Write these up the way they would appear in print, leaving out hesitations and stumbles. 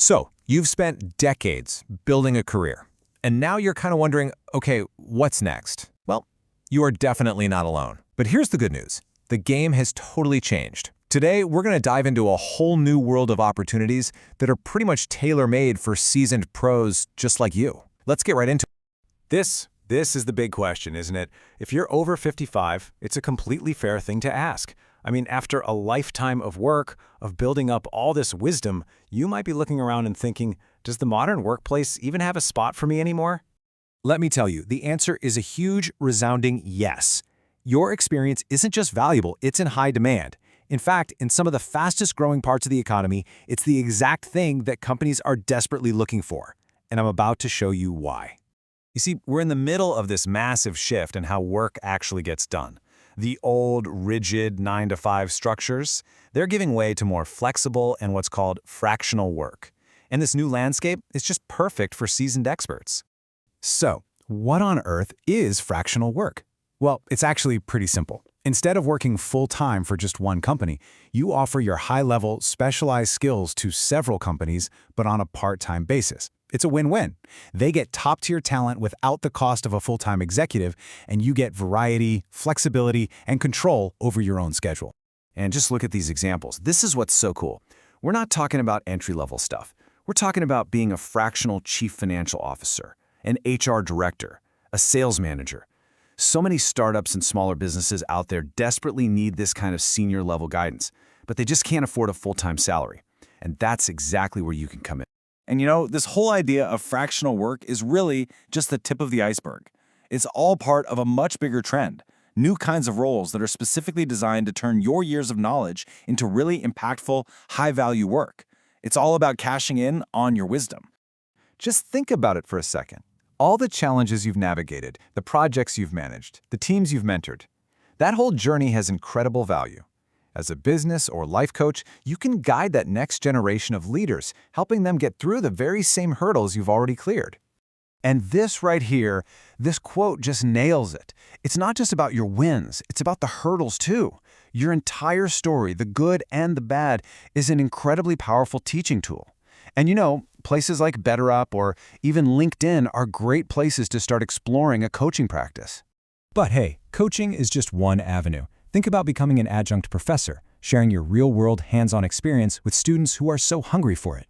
So, you've spent decades building a career, and now you're kind of wondering, okay, what's next? Well, you are definitely not alone. But here's the good news. The game has totally changed. Today, we're going to dive into a whole new world of opportunities that are pretty much tailor-made for seasoned pros just like you. Let's get right into it. This is the big question, isn't it? If you're over 55, it's a completely fair thing to ask. I mean, after a lifetime of work, of building up all this wisdom, you might be looking around and thinking, does the modern workplace even have a spot for me anymore? Let me tell you, the answer is a huge, resounding yes. Your experience isn't just valuable, it's in high demand. In fact, in some of the fastest growing parts of the economy, it's the exact thing that companies are desperately looking for. And I'm about to show you why. You see, we're in the middle of this massive shift in how work actually gets done. The old, rigid 9-to-5 structures, they're giving way to more flexible and what's called fractional work. And this new landscape is just perfect for seasoned experts. So, what on earth is fractional work? Well, it's actually pretty simple. Instead of working full-time for just one company, you offer your high-level, specialized skills to several companies, but on a part-time basis. It's a win-win. They get top-tier talent without the cost of a full-time executive, and you get variety, flexibility, and control over your own schedule. And just look at these examples. This is what's so cool. We're not talking about entry-level stuff. We're talking about being a fractional chief financial officer, an HR director, a sales manager. So many startups and smaller businesses out there desperately need this kind of senior-level guidance, but they just can't afford a full-time salary. And that's exactly where you can come in. And you know, this whole idea of fractional work is really just the tip of the iceberg. It's all part of a much bigger trend. New kinds of roles that are specifically designed to turn your years of knowledge into really impactful, high-value work. It's all about cashing in on your wisdom. Just think about it for a second. All the challenges you've navigated, the projects you've managed, the teams you've mentored, that whole journey has incredible value. As a business or life coach, you can guide that next generation of leaders, helping them get through the very same hurdles you've already cleared. And this right here, this quote just nails it. It's not just about your wins, it's about the hurdles too. Your entire story, the good and the bad, is an incredibly powerful teaching tool. And you know, places like BetterUp or even LinkedIn are great places to start exploring a coaching practice. But hey, coaching is just one avenue. Think about becoming an adjunct professor, sharing your real-world hands-on experience with students who are so hungry for it.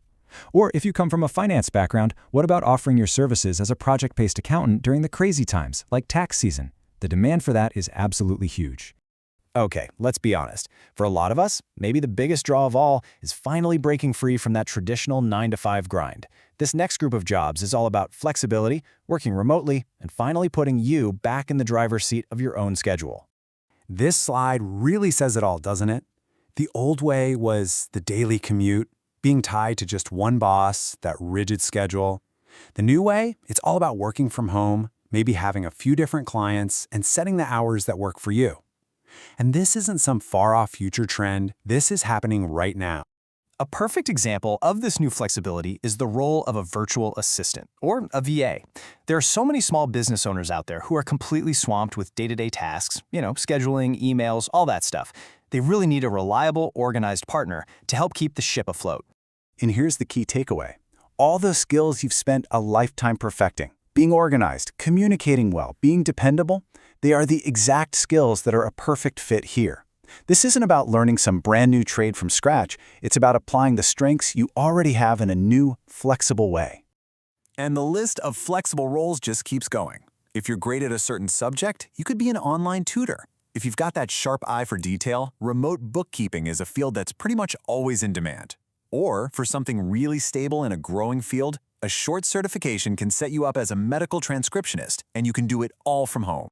Or if you come from a finance background, what about offering your services as a project-based accountant during the crazy times, like tax season? The demand for that is absolutely huge. Okay, let's be honest. For a lot of us, maybe the biggest draw of all is finally breaking free from that traditional 9-to-5 grind. This next group of jobs is all about flexibility, working remotely, and finally putting you back in the driver's seat of your own schedule. This slide really says it all, doesn't it? The old way was the daily commute, being tied to just one boss, that rigid schedule. The new way, it's all about working from home, maybe having a few different clients, and setting the hours that work for you. And this isn't some far-off future trend. This is happening right now. A perfect example of this new flexibility is the role of a virtual assistant, or a VA. There are so many small business owners out there who are completely swamped with day-to-day tasks, scheduling, emails, all that stuff. They really need a reliable, organized partner to help keep the ship afloat. And here's the key takeaway. All those skills you've spent a lifetime perfecting, being organized, communicating well, being dependable, they are the exact skills that are a perfect fit here. This isn't about learning some brand new trade from scratch. It's about applying the strengths you already have in a new, flexible way. And the list of flexible roles just keeps going. If you're great at a certain subject, you could be an online tutor. If you've got that sharp eye for detail, remote bookkeeping is a field that's pretty much always in demand. Or, for something really stable in a growing field, a short certification can set you up as a medical transcriptionist, and you can do it all from home.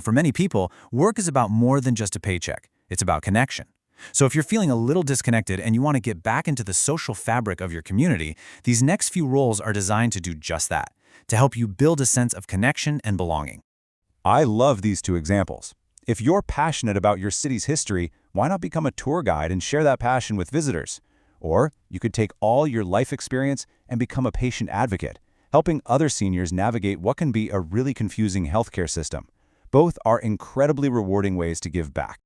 For many people, work is about more than just a paycheck. It's about connection. So if you're feeling a little disconnected and you want to get back into the social fabric of your community, these next few roles are designed to do just that, to help you build a sense of connection and belonging. I love these two examples. If you're passionate about your city's history, why not become a tour guide and share that passion with visitors? Or you could take all your life experience and become a patient advocate, helping other seniors navigate what can be a really confusing healthcare system. Both are incredibly rewarding ways to give back.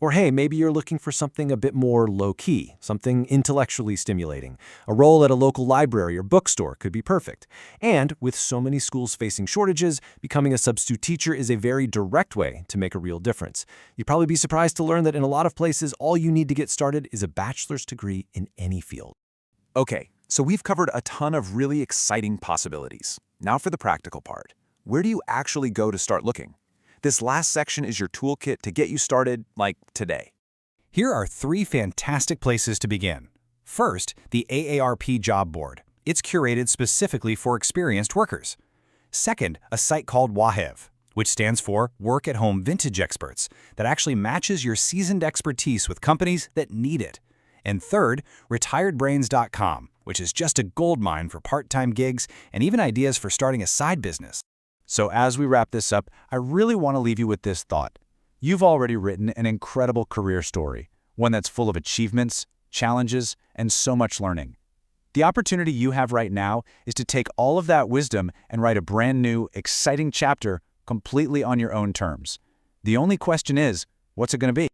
Or hey, maybe you're looking for something a bit more low-key, something intellectually stimulating. A role at a local library or bookstore could be perfect. And with so many schools facing shortages, becoming a substitute teacher is a very direct way to make a real difference. You'd probably be surprised to learn that in a lot of places, all you need to get started is a bachelor's degree in any field. Okay, so we've covered a ton of really exciting possibilities. Now for the practical part. Where do you actually go to start looking? This last section is your toolkit to get you started, like today. Here are 3 fantastic places to begin. First, the AARP Job Board. It's curated specifically for experienced workers. Second, a site called WAHEV, which stands for Work at Home Vintage Experts, that actually matches your seasoned expertise with companies that need it. And third, retiredbrains.com, which is just a goldmine for part-time gigs and even ideas for starting a side business. So as we wrap this up, I really want to leave you with this thought. You've already written an incredible career story, one that's full of achievements, challenges, and so much learning. The opportunity you have right now is to take all of that wisdom and write a brand new, exciting chapter completely on your own terms. The only question is, what's it going to be?